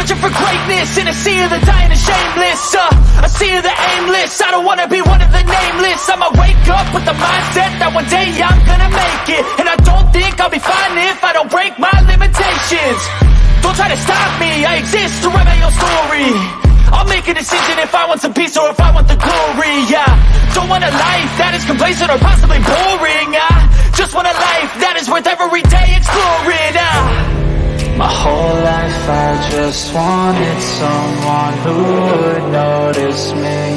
searching for greatness in a sea of the dying and shameless. A sea of the aimless. I don't wanna be one of the nameless. I'ma wake up with the mindset that one day I'm gonna make it. And I don't think I'll be fine if I don't break my limitations. Don't try to stop me, I exist to write my own story. I'll make a decision if I want some peace or if I want the glory. Yeah, don't want a life that is complacent or possibly boring. I just want a life that is worth every day exploring. My whole life I just wanted someone who would notice me.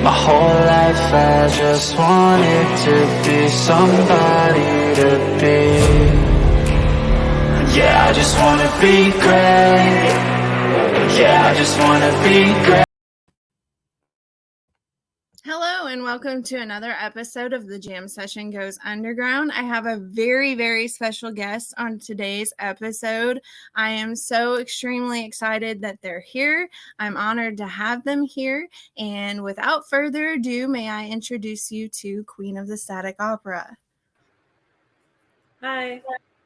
My whole life I just wanted to be somebody to be. Yeah, I just wanna be great. Yeah, I just wanna be great. Hello and welcome to another episode of the Jam Session Goes Underground. I have a very, very special guest on today's episode. I am so extremely excited that they're here. I'm honored to have them here. And without further ado, may I introduce you to Queen of the Static Opera. Hi.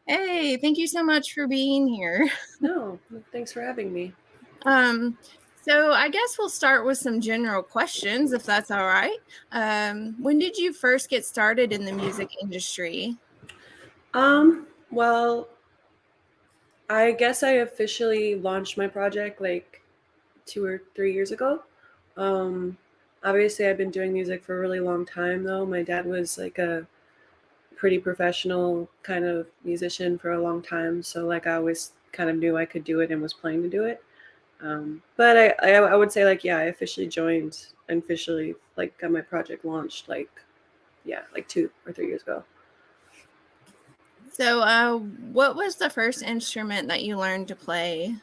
Hey, thank you so much for being here. No, thanks for having me. So I guess we'll start with some general questions, if that's all right. When did you first get started in the music industry? Well, I guess I officially launched my project like 2 or 3 years ago. Obviously I've been doing music for a really long time though. My dad was like a pretty professional kind of musician for a long time. So like I always kind of knew I could do it and was planning to do it. But I would say like, yeah, I officially joined and officially like got my project launched like 2 or 3 years ago. So what was the first instrument that you learned to play?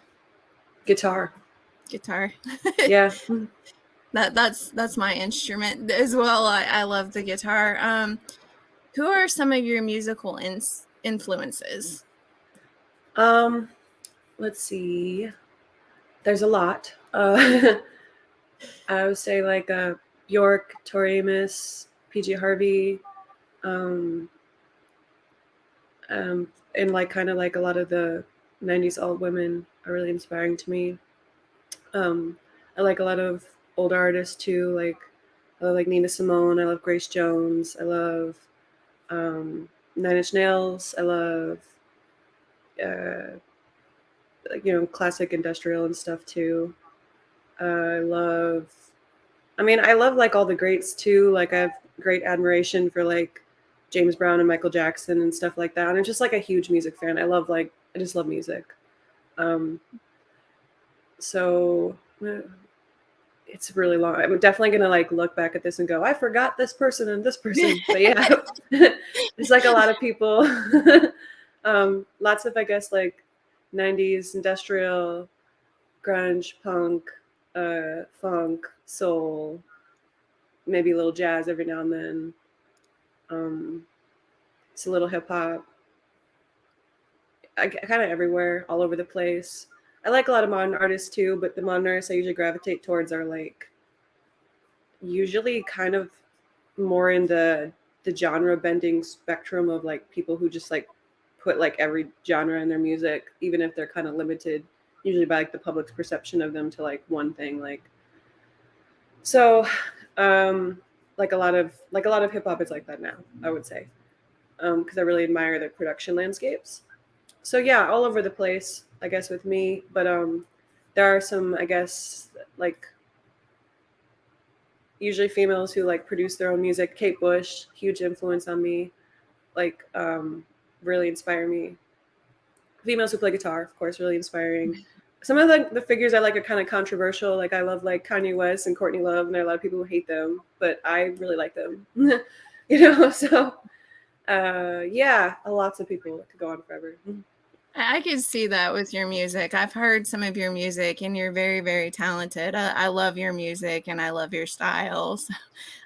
Guitar. Yeah. That's my instrument as well. I love the guitar. Who are some of your musical influences? Let's see. There's a lot. I would say like Bjork, Tori Amos, PG Harvey, and like kind of like a lot of the 90s alt women are really inspiring to me. I like a lot of older artists too, like I love like Nina Simone, I love Grace Jones, I love 9 Inch Nails, I love like, you know, classic industrial and stuff too. I love like all the greats too. Like I have great admiration for like James Brown and Michael Jackson and stuff like that. And I'm just like a huge music fan. I just love music. So it's really long. I'm definitely gonna like look back at this and go, I forgot this person and this person. But yeah, there's like a lot of people. Lots of, I guess, like 90s industrial, grunge, punk, funk, soul, maybe a little jazz every now and then. It's a little hip hop. I kind of everywhere, all over the place. I like a lot of modern artists too, but the modern artists I usually gravitate towards are like usually kind of more in the genre bending spectrum of like people who just like put like every genre in their music, even if they're kind of limited usually by like the public's perception of them to like one thing. Like so like a lot of hip hop is like that now, I would say, because I really admire their production landscapes. So yeah, all over the place, I guess, with me. But there are some, I guess, like usually females who like produce their own music. Kate Bush, huge influence on me, like really inspire me. Females who play guitar, of course, really inspiring. Some of the figures I like are kind of controversial. Like I love like Kanye West and Courtney Love, and there are a lot of people who hate them, but I really like them. You know, so yeah, lots of people could go on forever. I can see that with your music. I've heard some of your music and you're very, very talented. I love your music and I love your styles.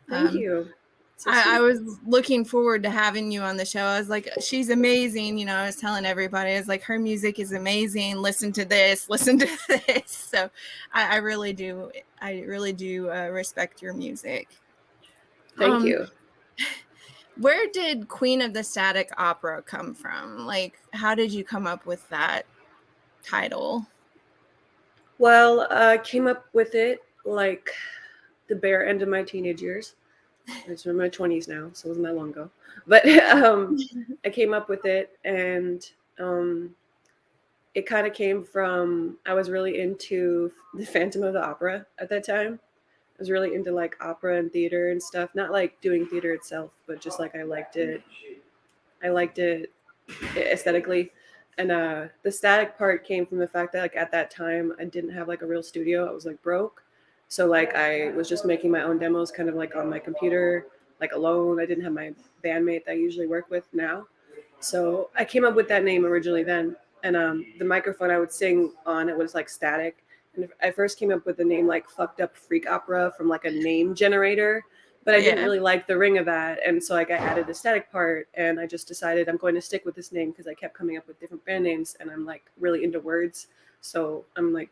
Thank you. So I was looking forward to having you on the show. I was like, she's amazing. You know, I was telling everybody, I was like, her music is amazing. Listen to this. So I really do respect your music. Thank you. Where did Queen of the Static Opera come from? Like, how did you come up with that title? Well, I came up with it like the bare end of my teenage years. It's in my 20s now, so it wasn't that long ago. But I came up with it, and it kind of came from, I was really into the Phantom of the Opera at that time. I was really into like opera and theater and stuff. Not like doing theater itself, but just like I liked it. I liked it aesthetically. And the static part came from the fact that like at that time I didn't have like a real studio. I was like broke. So like I was just making my own demos kind of like on my computer, like alone. I didn't have my bandmate that I usually work with now. So I came up with that name originally then. And the microphone I would sing on, it was like static. And I first came up with the name like Fucked Up Freak Opera from like a name generator, but I didn't really like the ring of that. And so like I added the static part, and I just decided I'm going to stick with this name because I kept coming up with different band names, and I'm like really into words. So I'm like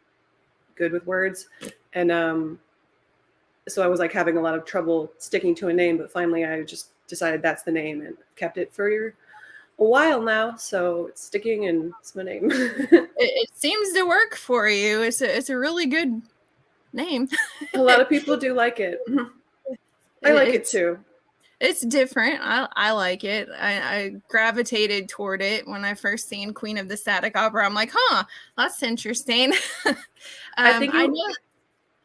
good with words. And so I was like having a lot of trouble sticking to a name, but finally I just decided that's the name and kept it for a while now. So it's sticking, and it's my name. It seems to work for you. It's a really good name. A lot of people do like it. I like it too. It's different. I like it. I gravitated toward it when I first seen Queen of the Static Opera. I'm like, huh, that's interesting. I think I know.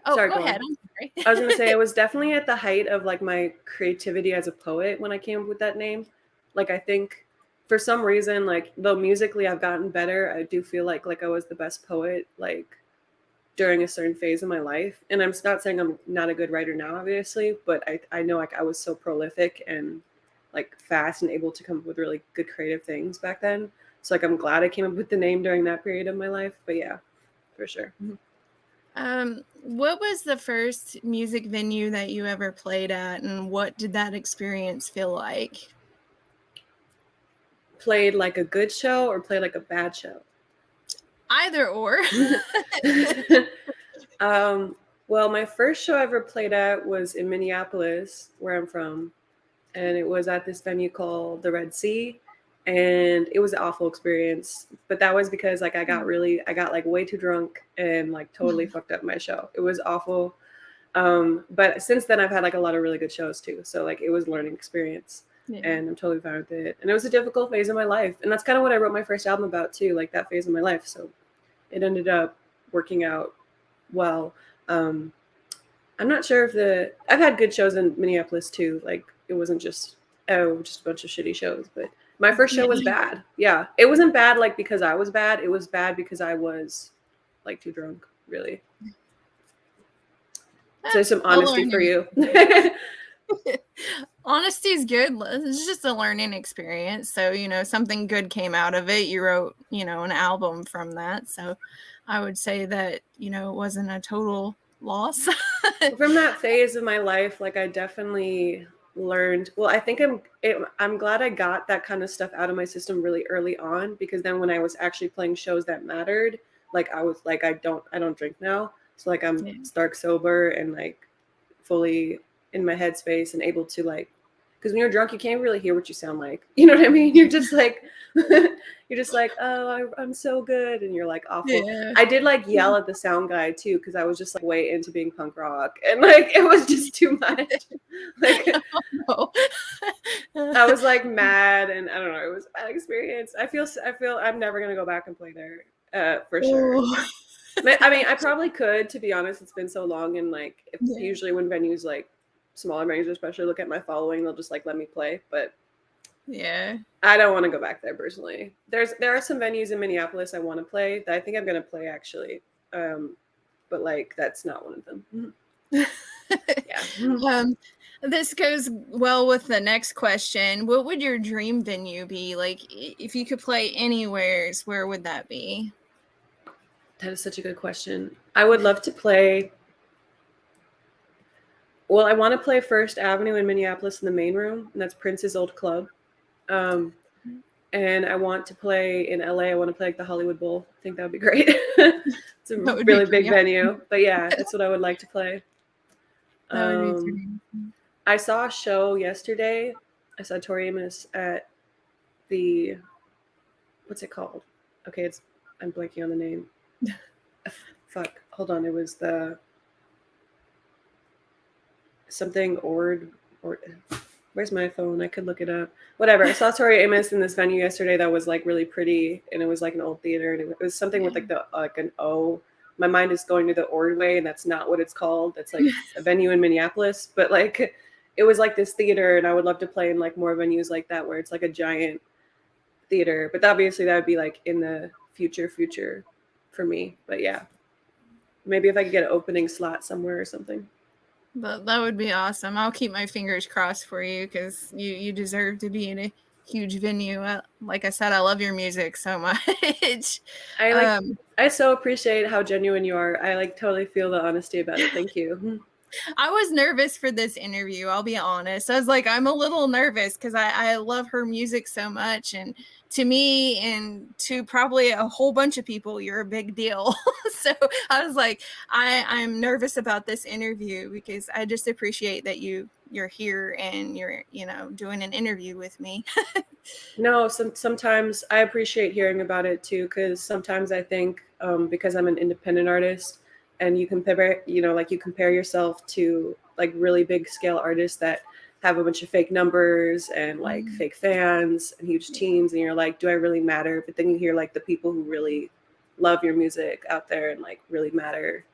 Oh, sorry, go go ahead. on. I'm sorry. I was gonna say it was definitely at the height of like my creativity as a poet when I came up with that name. Like I think for some reason, like though musically I've gotten better, I do feel like I was the best poet like during a certain phase of my life. And I'm not saying I'm not a good writer now, obviously, but I know like I was so prolific and like fast and able to come up with really good creative things back then. So like I'm glad I came up with the name during that period of my life. But yeah, for sure. What was the first music venue that you ever played at, and what did that experience feel like? Played like a good show or played like a bad show? Either or. Well, my first show I ever played at was in Minneapolis, where I'm from, and it was at this venue called the Red Sea, and it was an awful experience. But that was because like I got like way too drunk and like totally fucked up my show. It was awful. But since then I've had like a lot of really good shows too. So like it was a learning experience. Yeah. And I'm totally fine with it. And it was a difficult phase of my life. And that's kind of what I wrote my first album about too, like that phase of my life. So it ended up working out well. I'm not sure if I've had good shows in Minneapolis too. Like it wasn't just a bunch of shitty shows, but my first show was bad. Yeah. It wasn't bad like because I was bad. It was bad because I was like too drunk, really. So some honesty for you. Honesty is good. It's just a learning experience. So, something good came out of it. You wrote, an album from that. So I would say that, it wasn't a total loss. From that phase of my life, like I definitely learned. Well, I think I'm glad I got that kind of stuff out of my system really early on, because then when I was actually playing shows that mattered, like I was like, I don't drink now. So like I'm stark sober and like fully in my headspace and able to like, because when you're drunk, you can't really hear what you sound like. You know what I mean? You're just like, oh, I'm so good. And you're like awful. Yeah. I did like yell at the sound guy too, because I was just like way into being punk rock. And like, it was just too much. Like, I was like mad, and I don't know, it was a bad experience. I feel I'm never going to go back and play there for sure. I mean, I probably could, to be honest. It's been so long, and like usually when venues like smaller venues especially look at my following, they'll just like let me play. But yeah, I don't want to go back there personally. There are some venues in Minneapolis I want to play that I think I'm going to play actually, but like that's not one of them. Yeah. This goes well with the next question. What would your dream venue be? Like, if you could play anywhere, where would that be? That is such a good question. I would love to play. Well, I want to play First Avenue in Minneapolis in the main room, and that's Prince's old club. And I want to play in LA. I want to play like the Hollywood Bowl. I think that would be great. It's a really big venue, but yeah, that's what I would like to play. I saw a show yesterday. I saw Tori Amos at the, what's it called? Okay, I'm blanking on the name. Fuck. hold on, it was the something or where's my phone? I could look it up. Whatever. I saw Tori Amos in this venue yesterday that was like really pretty, and it was like an old theater, and it was something with like the like an O. My mind is going to the Ordway, and that's not what it's called. That's like a venue in Minneapolis, but like it was like this theater, and I would love to play in like more venues like that where it's like a giant theater. But obviously that would be like in the future for me. But yeah, maybe if I could get an opening slot somewhere or something. That would be awesome. I'll keep my fingers crossed for you because you deserve to be in a huge venue. Like I said, I love your music so much. I so appreciate how genuine you are. I like totally feel the honesty about it. Thank you. I was nervous for this interview. I'll be honest. I was like, I'm a little nervous because I love her music so much. And to me and to probably a whole bunch of people, you're a big deal. So I was like, I'm nervous about this interview because I just appreciate that you're here and you're, doing an interview with me. No, sometimes I appreciate hearing about it too, because sometimes I think because I'm an independent artist and you compare yourself to like really big scale artists that have a bunch of fake numbers and like fake fans and huge teams, and you're like, do I really matter? But then you hear like the people who really love your music out there and like really matter,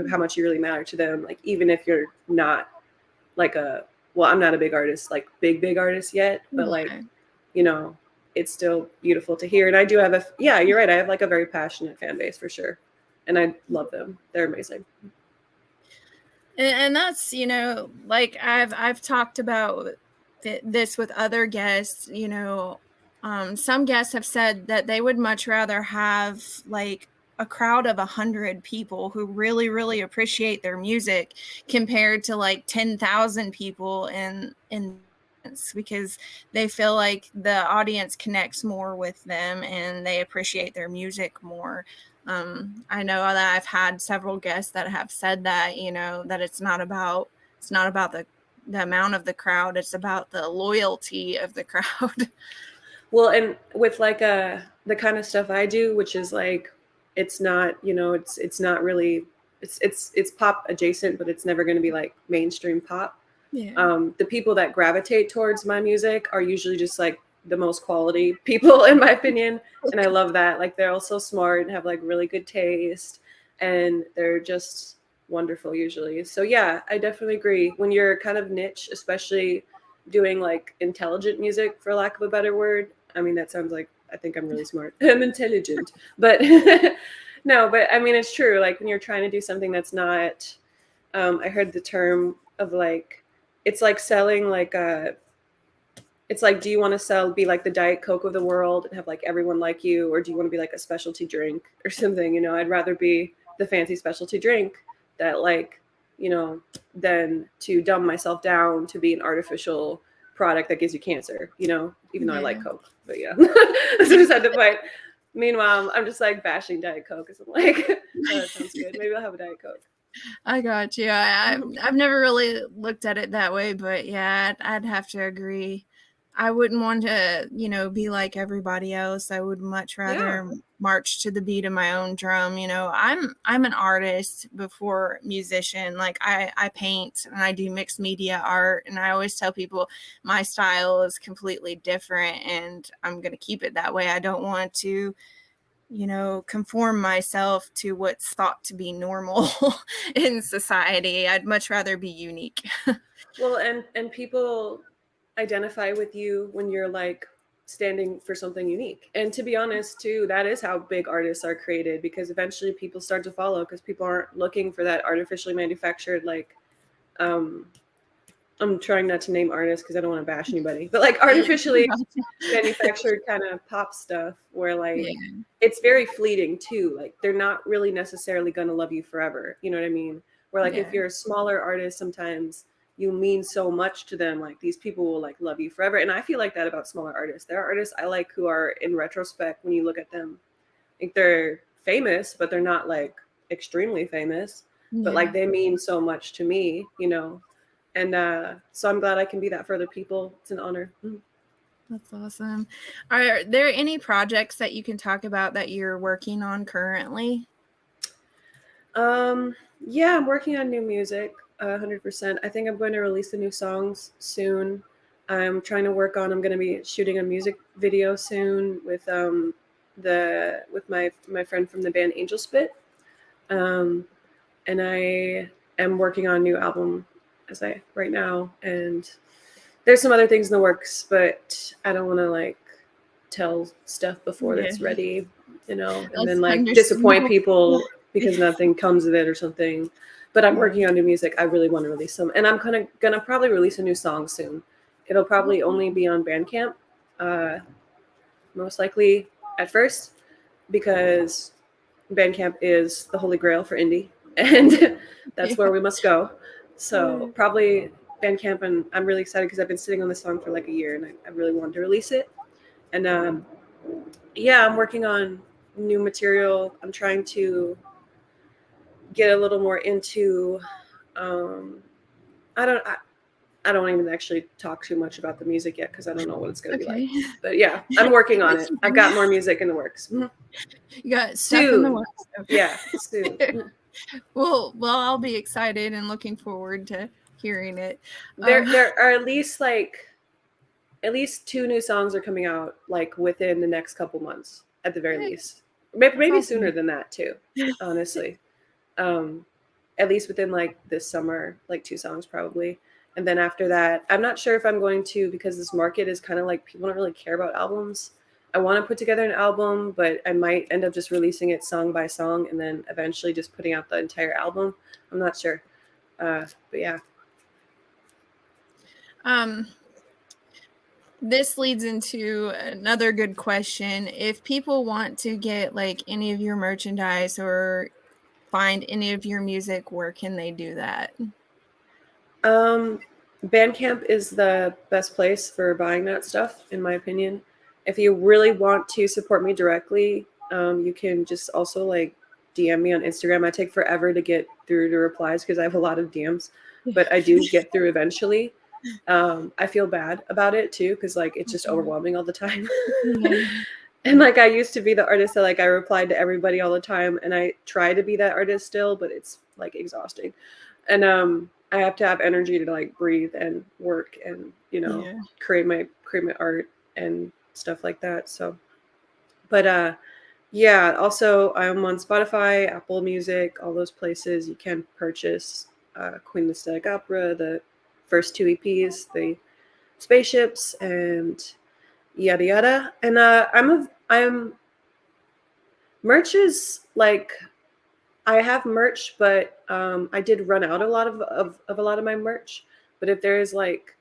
how much you really matter to them, like even if you're not like I'm not a big artist, like big artist yet, but like it's still beautiful to hear. And I do have you're right, I have like a very passionate fan base for sure, and I love them. They're amazing. And that's, like I've talked about this with other guests, some guests have said that they would much rather have like a crowd of 100 people who really, really appreciate their music compared to like 10,000 people in because they feel like the audience connects more with them and they appreciate their music more. I know that I've had several guests that have said that, that it's not about the amount of the crowd, it's about the loyalty of the crowd. Well, and with like the kind of stuff I do, which is like, it's not, it's not really, it's pop adjacent, but it's never going to be like mainstream pop. Yeah. The people that gravitate towards my music are usually just like the most quality people in my opinion. And I love that. Like they're all so smart and have like really good taste and they're just wonderful usually. So yeah, I definitely agree. When you're kind of niche, especially doing like intelligent music for lack of a better word. I mean, that sounds like, I think I'm really smart. I'm intelligent, but no, but I mean, it's true. Like when you're trying to do something that's not, I heard the term of like, it's like selling like it's like, do you want to be like the Diet Coke of the world and have like everyone like you, or do you want to be like a specialty drink or something? I'd rather be the fancy specialty drink that like, than to dumb myself down to be an artificial product that gives you cancer, even though I like Coke, but yeah, that's beside the point. Meanwhile, I'm just like bashing Diet Coke because I'm like, oh, that sounds good. Maybe I'll have a Diet Coke. I got you. I've never really looked at it that way, but yeah, I'd have to agree. I wouldn't want to, be like everybody else. I would much rather march to the beat of my own drum. I'm an artist before musician. Like I paint and I do mixed media art. And I always tell people my style is completely different and I'm going to keep it that way. I don't want to, conform myself to what's thought to be normal in society. I'd much rather be unique. Well, and people identify with you when you're like standing for something unique. And to be honest too, that is how big artists are created, because eventually people start to follow because people aren't looking for that artificially manufactured, like I'm trying not to name artists because I don't want to bash anybody, but like artificially manufactured kind of pop stuff where like it's very fleeting too. Like they're not really necessarily going to love you forever. You know what I mean? Where like if you're a smaller artist, sometimes you mean so much to them. Like these people will like love you forever. And I feel like that about smaller artists. There are artists I like who are, in retrospect, when you look at them, like they're famous, but they're not like extremely famous, but like they mean so much to me, And so I'm glad I can be that for other people. It's an honor. That's awesome. Are there any projects that you can talk about that you're working on currently? Yeah, I'm working on new music, 100%. I think I'm going to release the new songs soon. I'm going to be shooting a music video soon with my friend from the band Angel Spit. Um, and I am working on a new album right now, and there's some other things in the works, but I don't want to like tell stuff before Yeah, that's ready, and that's then like disappoint understandable. people because nothing comes of it or something. But I'm working on new music. I really want to release some, and I'm gonna probably release a new song soon. It'll probably only be on Bandcamp, uh, most likely at first, because Bandcamp is the holy grail for indie, and that's where Yeah. we must go. So probably Bandcamp, and I'm really excited because I've been sitting on this song for like a year, and I really wanted to release it. And yeah, I'm working on new material. I'm trying to get a little more into. Um, I don't. I don't even actually talk too much about the music yet because I don't know what it's going to be like. Okay. But yeah, I'm working on That's it. I've fine. got more music in the works. Mhm. You got stuff in the Soon. works. Yeah, soon. Well, I'll be excited and looking forward to hearing it. There are at least 2 new songs are coming out like within the next couple months at the very least. Maybe awesome. sooner than that too, honestly. Um, at least within like this summer, like 2 songs probably. And then after that, I'm not sure if I'm going to, because this market is kind of like people don't really care about albums. I want to put together an album, but I might end up just releasing it song by song and then eventually just putting out the entire album. I'm not sure. But yeah. This leads into another good question. If people want to get like any of your merchandise or find any of your music, where can they do that? Bandcamp is the best place for buying that stuff, in my opinion. If you really want to support me directly, you can just also like DM me on Instagram. I take forever to get through to replies because I have a lot of DMs, but I do get through eventually. I feel bad about it too because like it's just overwhelming all the time. And like I used to be the artist that like I replied to everybody all the time, and I try to be that artist still, but it's like exhausting. And I have to have energy to like breathe and work and create my art and stuff like that. So, but yeah. Also, I'm on Spotify, Apple Music, all those places. You can purchase Queen of the Static Opera, the first 2 EPs, the Spaceships, and yada yada. And I'm merch is like I have merch, but I did run out a lot of a lot of my merch. But if there is like,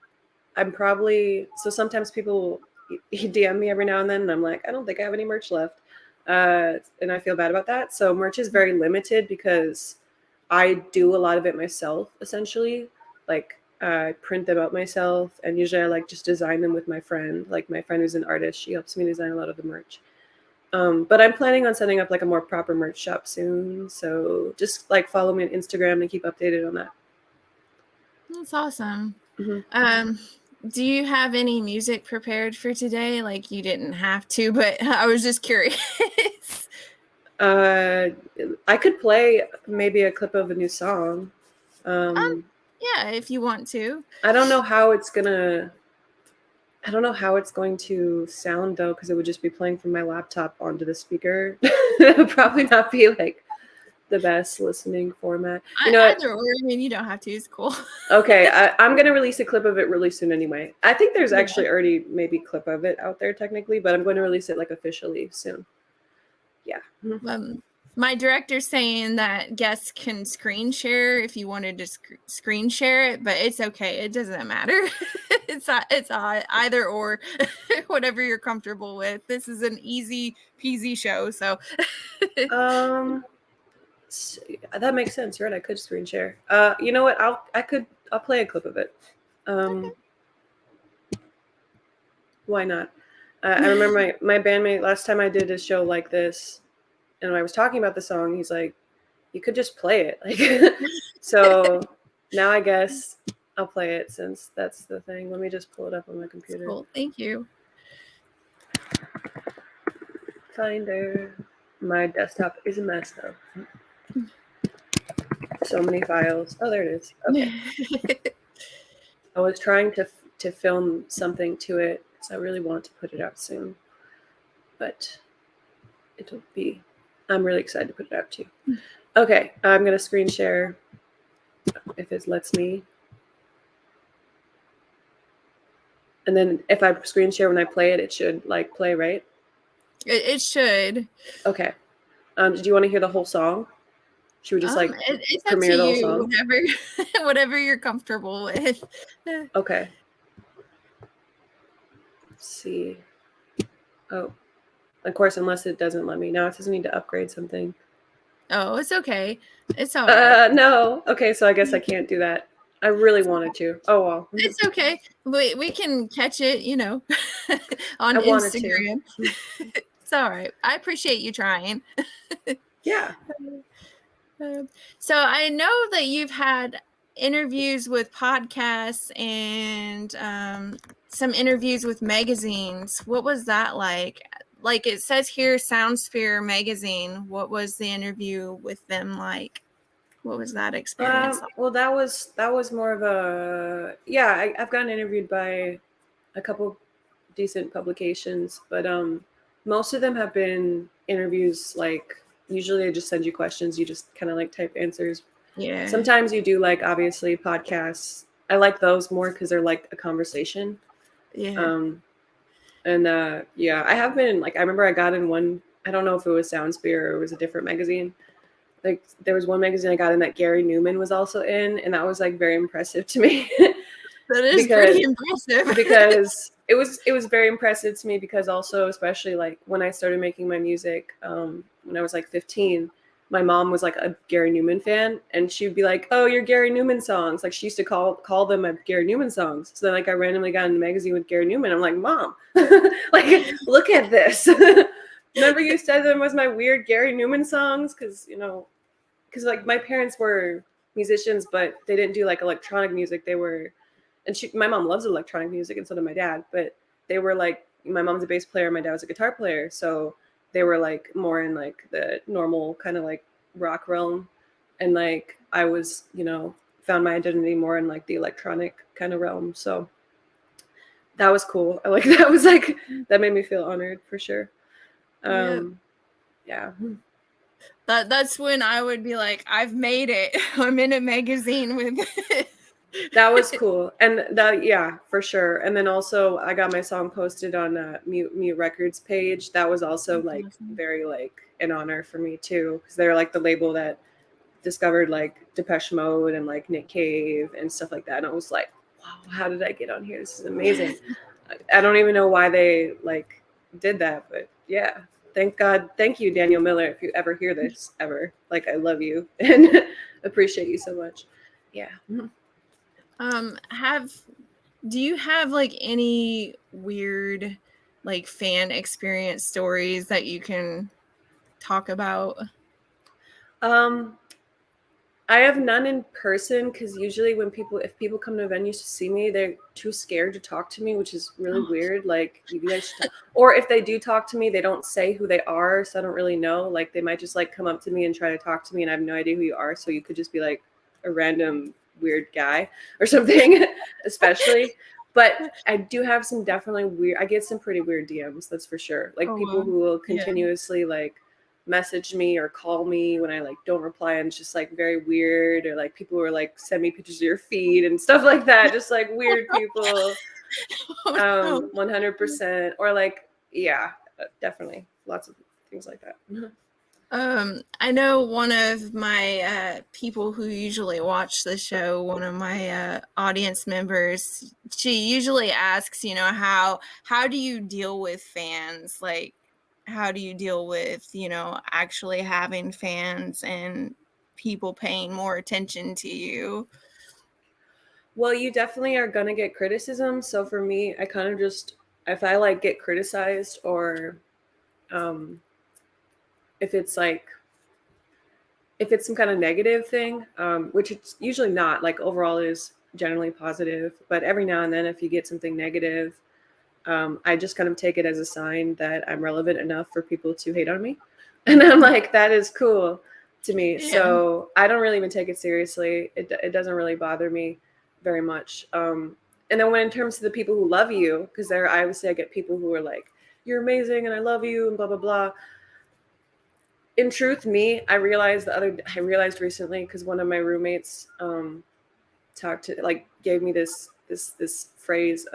I'm probably so sometimes people DM me every now and then, and I'm like, I don't think I have any merch left, and I feel bad about that. So merch is very limited because I do a lot of it myself, essentially. Like I print them out myself, and usually I like just design them with my friend. Like my friend who's an artist, she helps me design a lot of the merch. But I'm planning on setting up like a more proper merch shop soon. So just like follow me on Instagram and keep updated on that. That's awesome. Mm-hmm. Do you have any music prepared for today? Like you didn't have to, but I was just curious. I could play maybe a clip of a new song. Yeah, if you want to. I don't know how it's going to sound though, because it would just be playing from my laptop onto the speaker. It would probably not be like the best listening format. Either or, I mean, you don't have to. It's cool. Okay, I'm going to release a clip of it really soon anyway. I think there's actually already maybe a clip of it out there technically, but I'm going to release it like officially soon. Yeah. My director's saying that guests can screen share if you wanted to screen share it, but it's okay. It doesn't matter. It's either or, whatever you're comfortable with. This is an easy peasy show, so. That makes sense, right? I could screen share. You know what? I'll play a clip of it. Okay. Why not? I remember my bandmate last time I did a show like this, and when I was talking about the song, he's like, "You could just play it." Like, so now I guess I'll play it since that's the thing. Let me just pull it up on my computer. Cool. Thank you. Finder. My desktop is a mess though. So many files. Oh, there it is. Okay. I was trying to film something to it, so I really want to put it out soon. But it'll be, I'm really excited to put it out too. Okay, I'm gonna screen share if it lets me. And then if I screen share when I play it, it should like play, right? It should. Okay. Do you want to hear the whole song? Should we just like it's up premiere to the whole you, song? whatever you're comfortable with. Okay. Let's see. Oh, of course, unless it doesn't let me. Now it says I need to upgrade something. Oh, it's okay. It's all right. No. Okay, so I guess I can't do that. I really wanted to. Oh well. It's okay. We can catch it, on I wanted Instagram. It's all right. I appreciate you trying. Yeah. So I know that you've had interviews with podcasts and some interviews with magazines. What was that like? Like it says here, Soundsphere magazine. What was the interview with them like? What was that experience like? Well, that was more of a I've gotten interviewed by a couple decent publications, but most of them have been interviews like usually they just send you questions, you just kind of like type answers. Yeah. Sometimes you do like obviously podcasts. I like those more because they're like a conversation. Yeah. And I have been like I remember I got in one. I don't know if it was Soundsphere or it was a different magazine. Like there was one magazine I got in that Gary Newman was also in, and that was like very impressive to me. That is pretty impressive. Because it was very impressive to me because also especially like when I started making my music when I was like 15, my mom was like a Gary Newman fan, and she'd be like, "Oh, your Gary Newman songs." Like she used to call them my Gary Newman songs. So then like I randomly got in the magazine with Gary Newman. I'm like, "Mom, like look at this." Remember you said them was my weird Gary Newman songs because like my parents were musicians, but they didn't do like electronic music. They were, and my mom loves electronic music, and so did my dad. But they were like, my mom's a bass player, my dad was a guitar player, so they were like more in like the normal kind of like rock realm, and like I was, found my identity more in like the electronic kind of realm. So that was cool. I like that was like that made me feel honored for sure. Yeah. That's when I would be like, I've made it. I'm in a magazine with it. That was cool. And that, yeah, for sure. And then also I got my song posted on Mute Records page. That was also like very like an honor for me too. Cause they're like the label that discovered like Depeche Mode and like Nick Cave and stuff like that. And I was like, wow, how did I get on here? This is amazing. I don't even know why they like did that, but yeah. Thank God. Thank you, Daniel Miller. If you ever hear this ever, like, I love you and appreciate you so much. Yeah. Do you have like any weird like fan experience stories that you can talk about? I have none in person because usually if people come to venues to see me, they're too scared to talk to me, which is really weird. Like you guys, or if they do talk to me, they don't say who they are, so I don't really know. Like they might just like come up to me and try to talk to me, and I have no idea who you are. So you could just be like a random weird guy or something, especially. But I do have some definitely weird. I get some pretty weird DMs, that's for sure. Like people who will continuously like message me or call me when I like don't reply, and it's just like very weird, or like people who are like send me pictures of your feed and stuff like that, just like weird people. 100%. Or like definitely lots of things like that. I know one of my people who usually watch the show, one of my audience members, she usually asks, how do you deal with fans? Like, how do you deal with, actually having fans and people paying more attention to you? Well, you definitely are going to get criticism. So for me, I kind of just, if I like get criticized or if it's some kind of negative thing, which it's usually not, like overall it is generally positive, but every now and then if you get something negative, I just kind of take it as a sign that I'm relevant enough for people to hate on me. And I'm like, that is cool. to me. Yeah. So I don't really even take it seriously. It doesn't really bother me very much. And then when in terms of the people who love you, because I would say I get people who are like, you're amazing and I love you and blah, blah, blah. In truth, I realized recently, because one of my roommates gave me this phrase,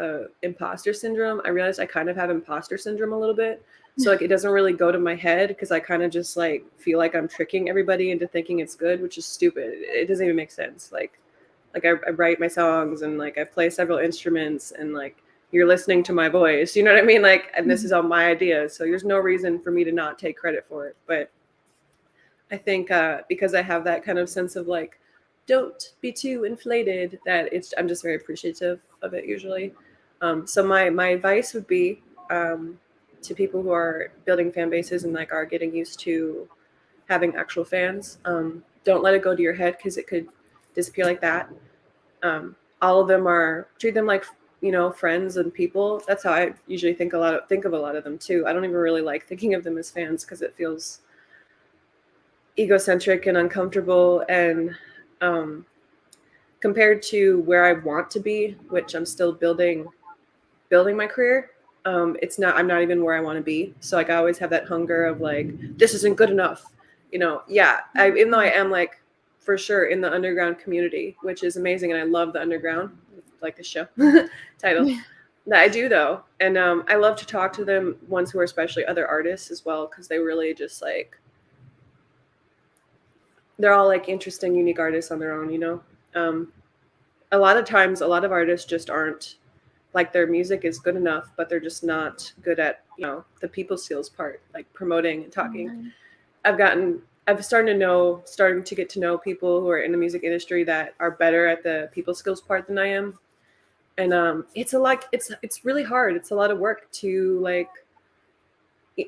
imposter syndrome. I realized I kind of have imposter syndrome a little bit. So like it doesn't really go to my head because I kind of just like feel like I'm tricking everybody into thinking it's good, which is stupid. It doesn't even make sense. Like I write my songs and like I play several instruments and like you're listening to my voice. You know what I mean? Like, and this is all my ideas. So there's no reason for me to not take credit for it. But I think because I have that kind of sense of like, don't be too inflated, that I'm just very appreciative of it usually. So my advice would be to people who are building fan bases and like are getting used to having actual fans, don't let it go to your head because it could disappear like that. All of them treat them like, you know, friends and people. That's how I usually think of a lot of them too. I don't even really like thinking of them as fans because it feels egocentric and uncomfortable, and compared to where I want to be, which I'm still building my career, I'm not even where I want to be. So like I always have that hunger of like, this isn't good enough, you know. Even though I am like for sure in the underground community, which is amazing, and I love the underground, like the show title. That I do though, and I love to talk to them, ones who are especially other artists as well, because they really just like, they're all like interesting, unique artists on their own, you know. A lot of times, a lot of artists just aren't like, their music is good enough, but they're just not good at, you know, the people skills part, like promoting and talking. I've starting to get to know people who are in the music industry that are better at the people skills part than I am. And it's really hard. It's a lot of work to like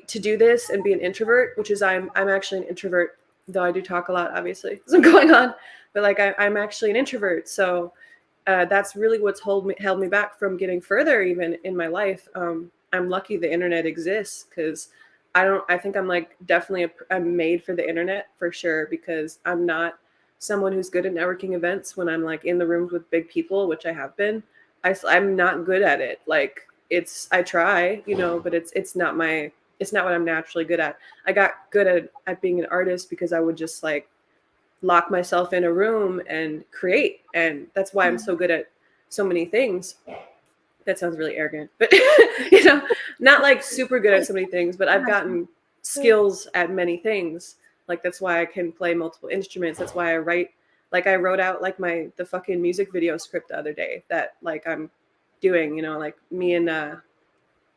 to do this and be an introvert, which is I'm actually an introvert, though I do talk a lot, obviously, what's going on. But like I'm actually an introvert, so that's really what's held me back from getting further even in my life. I'm lucky the internet exists, because I think I'm like definitely I'm made for the internet for sure, because I'm not someone who's good at networking events when I'm like in the rooms with big people, which I have been. I'm not good at it. Like I try, you know, but it's not what I'm naturally good at. I got good at being an artist because I would just like lock myself in a room and create. And that's why I'm so good at so many things. That sounds really arrogant, but you know, not like super good at so many things, but I've gotten skills at many things. Like that's why I can play multiple instruments. That's why I write. Like I wrote out like the fucking music video script the other day that like I'm doing, you know, like me and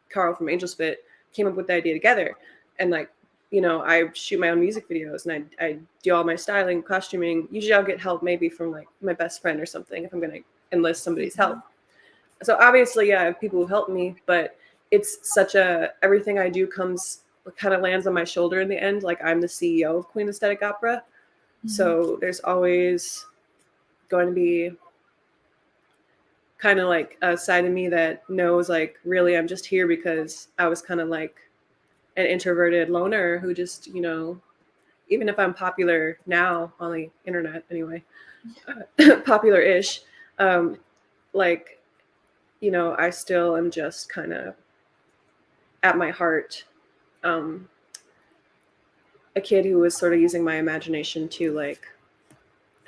Carl from Angel Spit came up with the idea together. And like, you know, I shoot my own music videos and I do all my styling, costuming. Usually I'll get help maybe from like my best friend or something if I'm going to enlist somebody's help. So obviously, yeah, I have people who help me, but it's everything I do kind of lands on my shoulder in the end. Like I'm the CEO of Queen Aesthetic Opera. So there's always going to be kind of like a side of me that knows like, really, I'm just here because I was kind of like an introverted loner who just, you know, even if I'm popular now on the internet anyway, popular-ish, like, you know, I still am just kind of at my heart a kid who was sort of using my imagination to like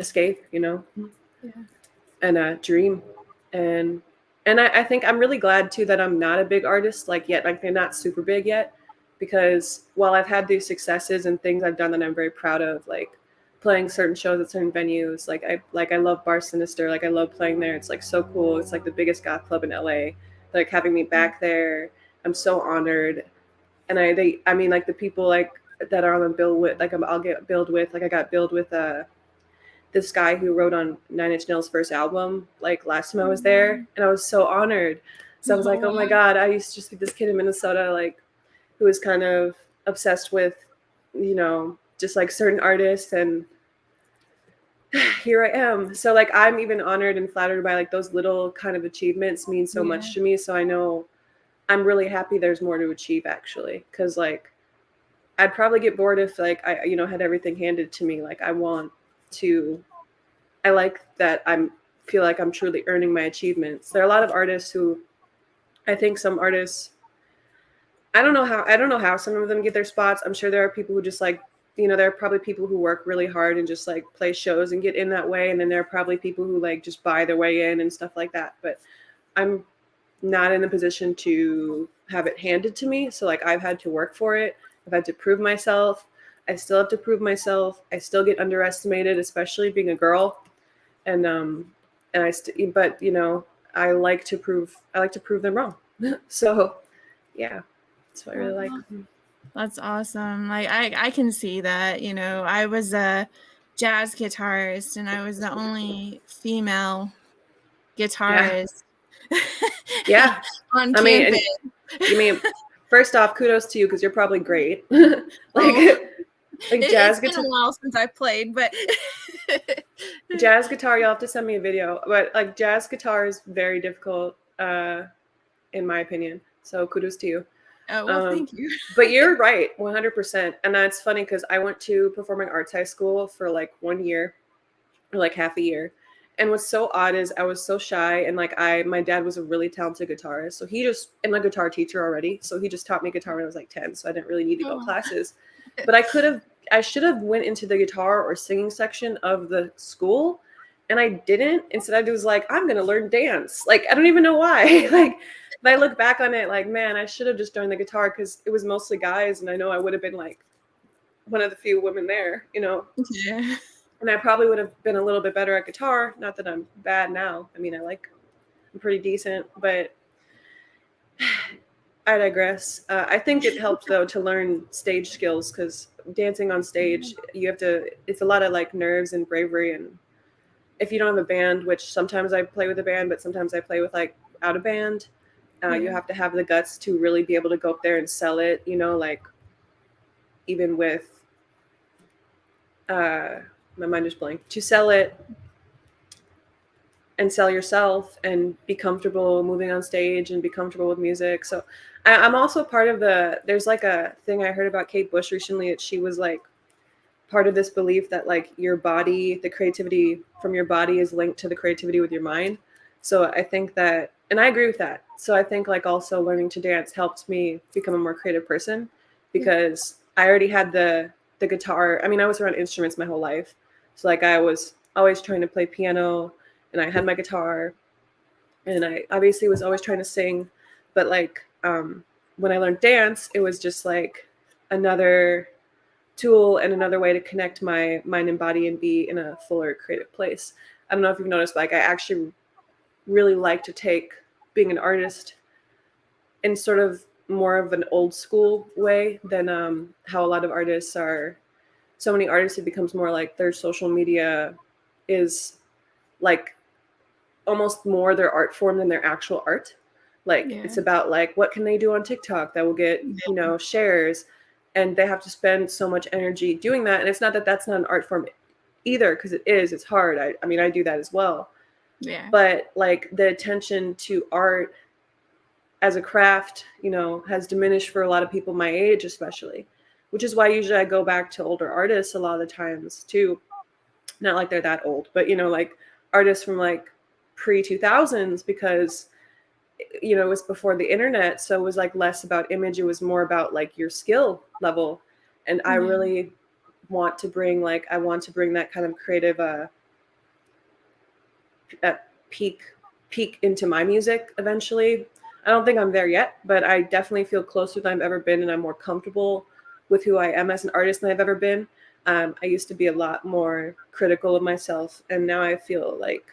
escape, you know, and dream. And I think I'm really glad too that I'm not a big artist like yet. Like they're not super big yet, because while I've had these successes and things I've done that I'm very proud of, like playing certain shows at certain venues, I love Bar Sinister, like I love playing there. It's like so cool. It's like the biggest goth club in LA. Like having me back there, I'm so honored. And I mean like the people like that are on the bill with, like I'll get billed with, like I got billed with this guy who wrote on 9 Inch Nails' first album, like last time I was there, and I was so honored. So I was like, oh my God, I used to just be this kid in Minnesota, like who was kind of obsessed with, you know, just like certain artists, and here I am. So like I'm even honored and flattered by like those little kind of achievements mean so much to me. So I know I'm really happy there's more to achieve actually, because like I'd probably get bored if like I, had everything handed to me. Like I like that feel like I'm truly earning my achievements. There are a lot of artists who, I think some artists, I don't know how some of them get their spots. I'm sure there are people who just like, there are probably people who work really hard and just like play shows and get in that way. And then there are probably people who like just buy their way in and stuff like that. But I'm not in a position to have it handed to me. So like I've had to work for it. I've had to prove myself. I still have to prove myself. I still get underestimated, especially being a girl. And but I like to prove them wrong. So yeah, that's what I really like. That's awesome. Like I can see that. I was a jazz guitarist and I was the only female guitarist. Yeah. On campus. First off, kudos to you because you're probably great. Jazz guitar. It's been a while since I played, but jazz guitar, you'll have to send me a video. But like jazz guitar is very difficult, in my opinion. So kudos to you. Oh, well, thank you. But you're right, 100%. And that's funny because I went to performing arts high school for like 1 year, or like half a year. And what's so odd is I was so shy, and like my dad was a really talented guitarist. So and a guitar teacher already. So he just taught me guitar when I was like 10. So I didn't really need to go to classes. But I should have went into the guitar or singing section of the school. And I didn't. Instead, I was like, I'm going to learn dance. Like, I don't even know why. Like, if I look back on it, like, man, I should have just joined the guitar because it was mostly guys. And I know I would have been like one of the few women there, Yeah. And I probably would have been a little bit better at guitar. Not that I'm bad now. I mean, I'm pretty decent, but I digress. I think it helped though to learn stage skills because dancing on stage, it's a lot of like nerves and bravery. And if you don't have a band, which sometimes I play with a band, but sometimes I play with like out of band, you have to have the guts to really be able to go up there and sell it, like even with, my mind is blank, to sell it and sell yourself and be comfortable moving on stage and be comfortable with music. So I'm also part of there's like a thing I heard about Kate Bush recently that she was like part of this belief that like your body, the creativity from your body is linked to the creativity with your mind. So I think that, and I agree with that. So I think like also learning to dance helped me become a more creative person because I already had the guitar. I mean, I was around instruments my whole life. So like I was always trying to play piano and I had my guitar and I obviously was always trying to sing. But like when I learned dance, it was just like another tool and another way to connect my mind and body and be in a fuller creative place. I don't know if you've noticed, but like I actually really like to take being an artist in sort of more of an old school way than how a lot of artists are. So many artists, it becomes more like their social media is like almost more their art form than their actual art. Like it's about like what can they do on TikTok that will get shares, and they have to spend so much energy doing that. And it's not that that's not an art form either, because it's hard. I mean I do that as well. Yeah. But like the attention to art as a craft, has diminished for a lot of people my age, especially, which is why usually I go back to older artists a lot of the times too. Not like they're that old, but like artists from like pre-2000s, because it was before the internet, so it was like less about image, it was more about like your skill level. And I really want to bring that kind of creative peak into my music eventually. I don't think I'm there yet, but I definitely feel closer than I've ever been, and I'm more comfortable with who I am as an artist than I've ever been. I used to be a lot more critical of myself, and now I feel like,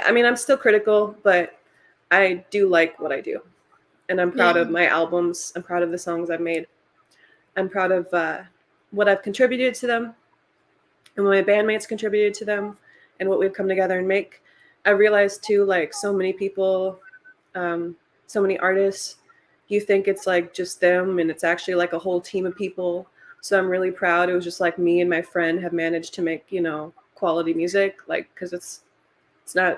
I mean, I'm still critical, but I do like what I do, and I'm proud of my albums. I'm proud of the songs I've made. I'm proud of what I've contributed to them, and what my bandmates contributed to them, and what we've come together and make. I realized too, like so many people, so many artists, you think it's like just them, and it's actually like a whole team of people. So I'm really proud. It was just like me and my friend have managed to make, quality music, like, because it's kind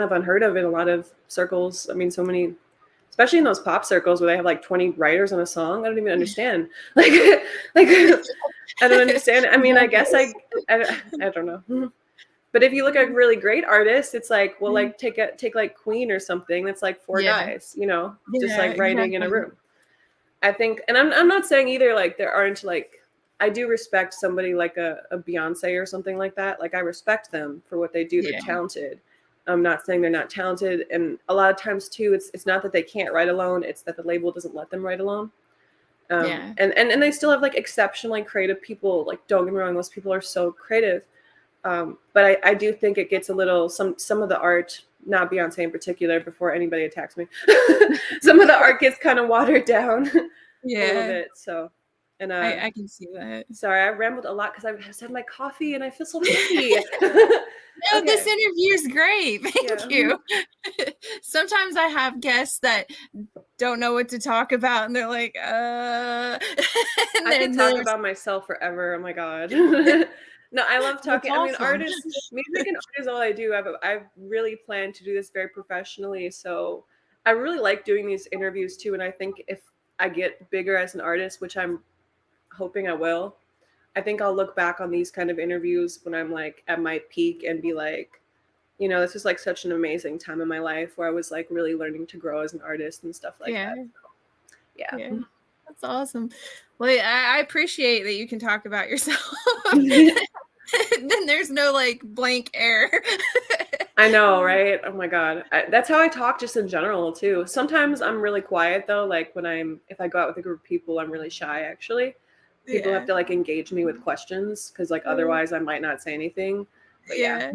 of unheard of in a lot of circles. I mean, especially especially in those pop circles where they have like 20 writers on a song. I don't even understand. Like I don't understand. I mean, I guess I don't know. But if you look at really great artists, it's like, well, like take like Queen or something. That's like four guys, you know, just like writing in a room. I think, and I'm not saying either like there aren't like, I do respect somebody like a Beyonce or something like that. Like I respect them for what they do. They're talented. I'm not saying they're not talented. And a lot of times too, it's not that they can't write alone. It's that the label doesn't let them write alone. And they still have like exceptionally creative people. Like, don't get me wrong, those people are so creative. But I do think it gets a little, some of the art, not Beyonce in particular, before anybody attacks me, some of the art gets kind of watered down a little bit. So, and I can see that. Sorry, I rambled a lot because I just had my coffee and I feel so happy. No, this interview is great. Thank you. Sometimes I have guests that don't know what to talk about and they're like, I can talk about myself forever. Oh my God. No, I love talking. Awesome. I mean, artists, music and art is all I do. I've really planned to do this very professionally. So I really like doing these interviews too. And I think if I get bigger as an artist, which I'm hoping I will, I think I'll look back on these kind of interviews when I'm like at my peak and be like, you know, this was like such an amazing time in my life where I was like really learning to grow as an artist and stuff like that. So, yeah. That's awesome. Well, I appreciate that you can talk about yourself. Then there's no like blank air. I know, right? Oh my God. That's how I talk just in general too. Sometimes I'm really quiet though. Like if I go out with a group of people, I'm really shy actually. People have to like engage me with questions because like otherwise I might not say anything. But yeah.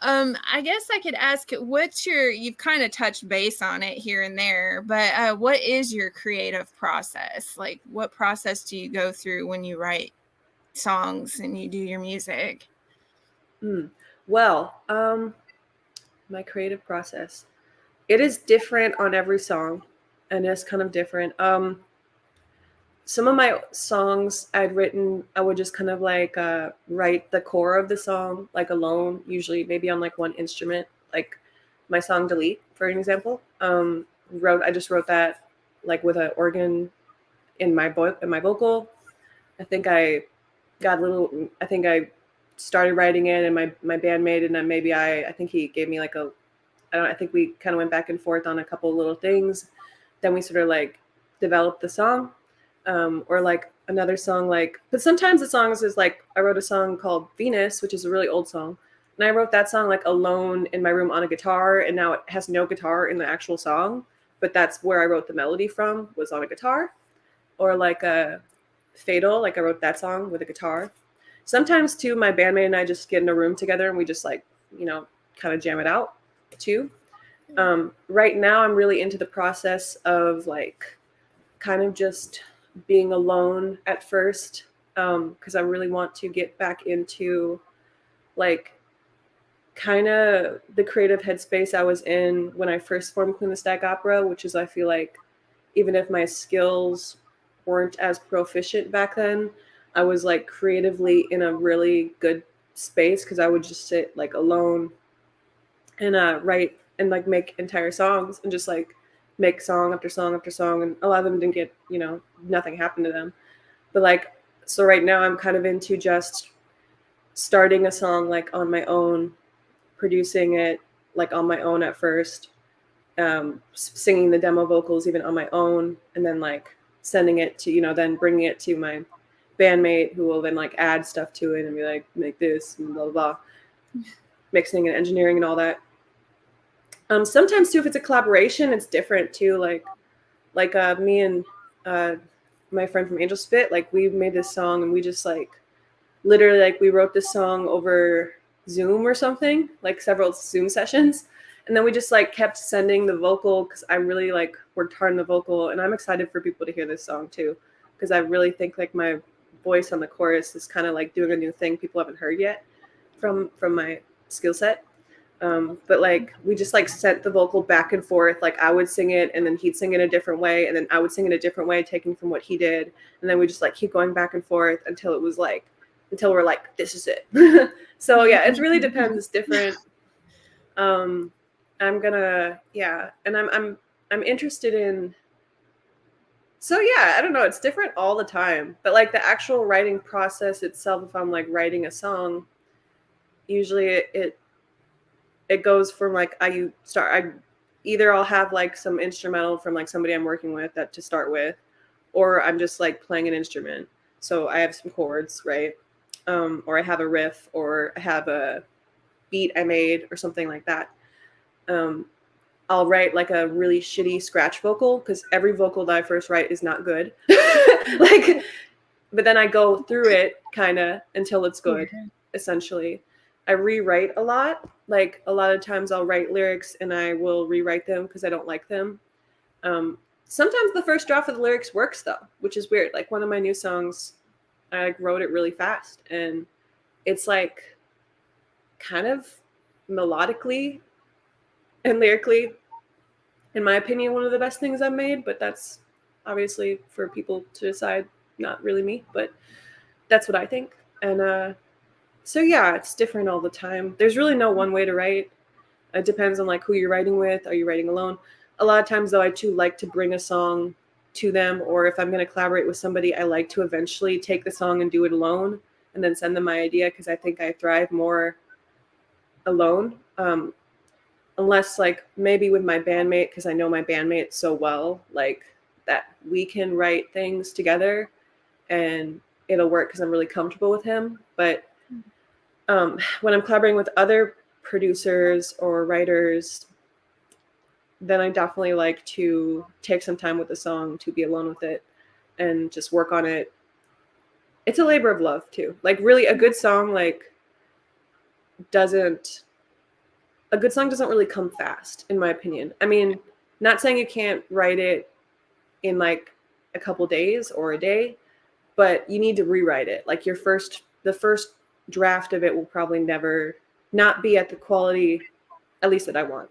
I guess I could ask, you've kind of touched base on it here and there, but what is your creative process? Like what process do you go through when you write songs and you do your music? Well, my creative process, it is different on every song and it's kind of different. Some of my songs I'd written, I would just kind of like write the core of the song like alone, usually maybe on like one instrument, like my song Delete, for an example. I just wrote that like with an organ in my vocal. I think I started writing it and my bandmate, and then maybe I think he gave me like I think we kind of went back and forth on a couple of little things. Then we sort of like developed the song. Or like another song, but sometimes the songs is like, I wrote a song called Venus, which is a really old song. And I wrote that song like alone in my room on a guitar. And now it has no guitar in the actual song, but that's where I wrote the melody from, was on a guitar. Or like a Fatal, like I wrote that song with a guitar. Sometimes too, my bandmate and I just get in a room together and we just like, you know, kind of jam it out too. Right now I'm really into the process of like kind of just being alone at first, because I really want to get back into like kind of the creative headspace I was in when I first formed Queen of the Stag Opera, which is, I feel like even if my skills weren't as proficient back then, I was like creatively in a really good space because I would just sit like alone and write and like make entire songs and just like make song after song after song, and a lot of them didn't get, you know, nothing happened to them. But like, so right now I'm kind of into just starting a song like on my own, producing it like on my own at first, singing the demo vocals even on my own, and then like sending it to, you know, then bringing it to my bandmate who will then like add stuff to it and be like, make this and blah, blah, blah, mixing and engineering and all that. Sometimes too, if it's a collaboration, it's different too. Like me and my friend from Angel Spit, like we made this song and we just like literally like we wrote this song over Zoom or something, like several Zoom sessions, and then we just like kept sending the vocal because I really like worked hard on the vocal, and I'm excited for people to hear this song too because I really think like my voice on the chorus is kind of like doing a new thing people haven't heard yet from my skill set. But like we just like sent the vocal back and forth. Like I would sing it and then he'd sing it a different way, and then I would sing it a different way, taking from what he did, and then we just like keep going back and forth until we're like, this is it. So yeah, it really depends. It's different. I'm I'm interested in. So yeah, I don't know. It's different all the time, but like the actual writing process itself, if I'm like writing a song, usually it goes from like I either I'll have like some instrumental from like somebody I'm working with that to start with, or I'm just like playing an instrument. So I have some chords, right? Or I have a riff, or I have a beat I made, or something like that. I'll write like a really shitty scratch vocal because every vocal that I first write is not good. Like, but then I go through it kind of until it's good, essentially. I rewrite a lot. Like a lot of times I'll write lyrics and I will rewrite them because I don't like them. Sometimes the first draft of the lyrics works though, which is weird. Like one of my new songs, I like wrote it really fast and it's like kind of melodically and lyrically, in my opinion, one of the best things I've made, but that's obviously for people to decide, not really me, but that's what I think. And so yeah, it's different all the time. There's really no one way to write. It depends on like who you're writing with. Are you writing alone? A lot of times though, I too like to bring a song to them, or if I'm going to collaborate with somebody, I like to eventually take the song and do it alone and then send them my idea because I think I thrive more alone. Unless like maybe with my bandmate, because I know my bandmate so well, like that we can write things together and it'll work because I'm really comfortable with him. But when I'm collaborating with other producers or writers, then I definitely like to take some time with the song to be alone with it and just work on it. It's a labor of love too. Like really a good song doesn't really come fast, in my opinion. I mean, not saying you can't write it in like a couple days or a day, but you need to rewrite it. Like the first draft of it will probably never not be at the quality, at least that I want.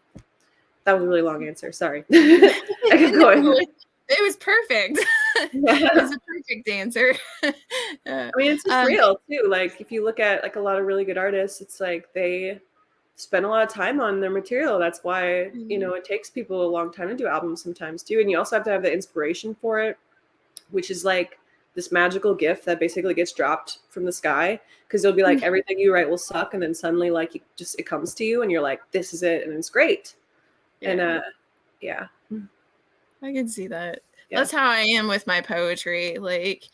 That was a really long answer. Sorry. I kept going. It was perfect. Yeah. It was a perfect answer. I mean, it's just real too. Like if you look at like a lot of really good artists, it's like they spend a lot of time on their material. That's why, it takes people a long time to do albums sometimes too. And you also have to have the inspiration for it, which is like this magical gift that basically gets dropped from the sky. Cause you'll be like, everything you write will suck. And then suddenly like it comes to you and you're like, this is it. And it's great. Yeah. And yeah. I can see that. Yeah. That's how I am with my poetry. Like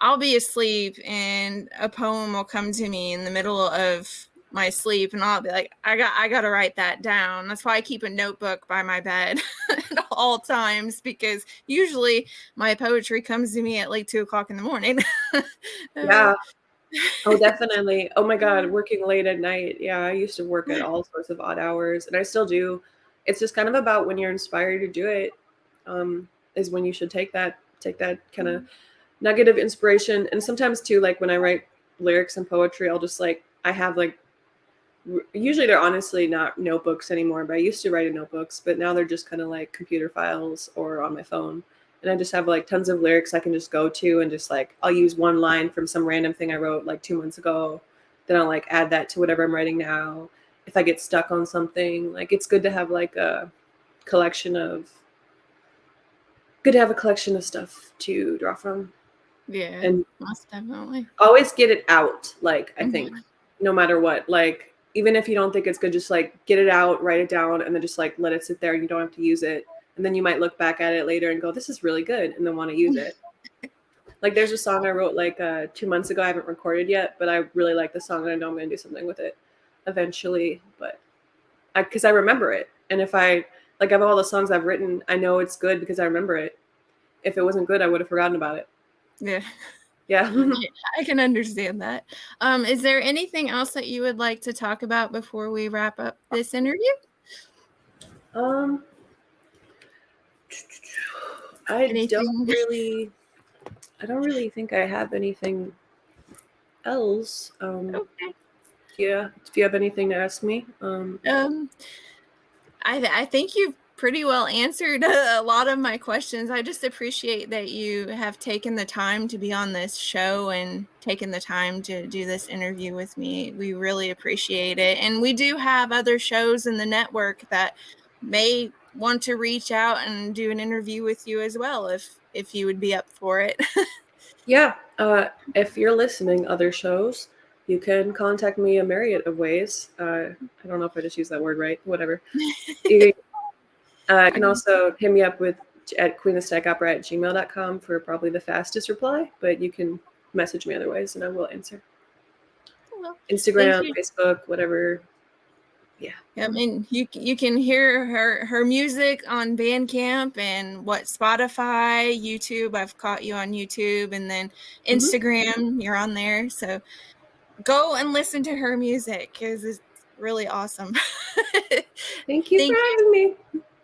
I'll be asleep and a poem will come to me in the middle of my sleep and I'll be like, I got to write that down. That's why I keep a notebook by my bed at all times, because usually my poetry comes to me at like 2:00 in the morning. Yeah. Oh, definitely. Oh my God. Working late at night. Yeah. I used to work at all sorts of odd hours and I still do. It's just kind of about when you're inspired to do it, is when you should take that kind of nugget of inspiration. And sometimes too, like when I write lyrics and poetry, I'll just like, I have like, usually they're honestly not notebooks anymore, but I used to write in notebooks, but now they're just kind of like computer files or on my phone. And I just have like tons of lyrics I can just go to and just like, I'll use one line from some random thing I wrote like 2 months ago. Then I'll like add that to whatever I'm writing now. If I get stuck on something, like it's good to have like a collection of stuff to draw from. Yeah, and most definitely. Always get it out. Like I think no matter what, like even if you don't think it's good, just like get it out, write it down, and then just like let it sit there and you don't have to use it. And then you might look back at it later and go, this is really good, and then want to use it. Like there's a song I wrote like 2 months ago. I haven't recorded yet, but I really like the song and I know I'm going to do something with it eventually. But because I remember it. And if I like of all the songs I've written, I know it's good because I remember it. If it wasn't good, I would have forgotten about it. Yeah. Yeah. I can understand that. Is there anything else that you would like to talk about before we wrap up this interview? I don't really think I have anything else. Okay. Yeah. If you have anything to ask me. I think you've pretty well answered a lot of my questions. I just appreciate that you have taken the time to be on this show and taken the time to do this interview with me. We really appreciate it. And we do have other shows in the network that may want to reach out and do an interview with you as well if you would be up for it. Yeah. If you're listening other shows, you can contact me a myriad of ways. I don't know if I just used that word right. Whatever. You can also hit me up at queenofstackopera@gmail.com for probably the fastest reply, but you can message me otherwise and I will answer. Well, Instagram, Facebook, whatever. Yeah. I mean, you can hear her music on Bandcamp and Spotify, YouTube. I've caught you on YouTube, and then Instagram. You're on there, so go and listen to her music because it's really awesome. Thank you for having me.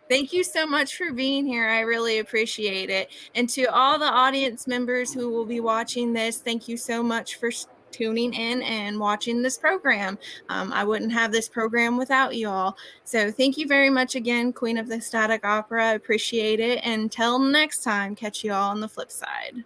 Thank you so much for being here. I really appreciate it. And to all the audience members who will be watching this, thank you so much for tuning in and watching this program. I wouldn't have this program without you all. So thank you very much again, Queen of the Static Opera. I appreciate it. Until next time, catch you all on the flip side.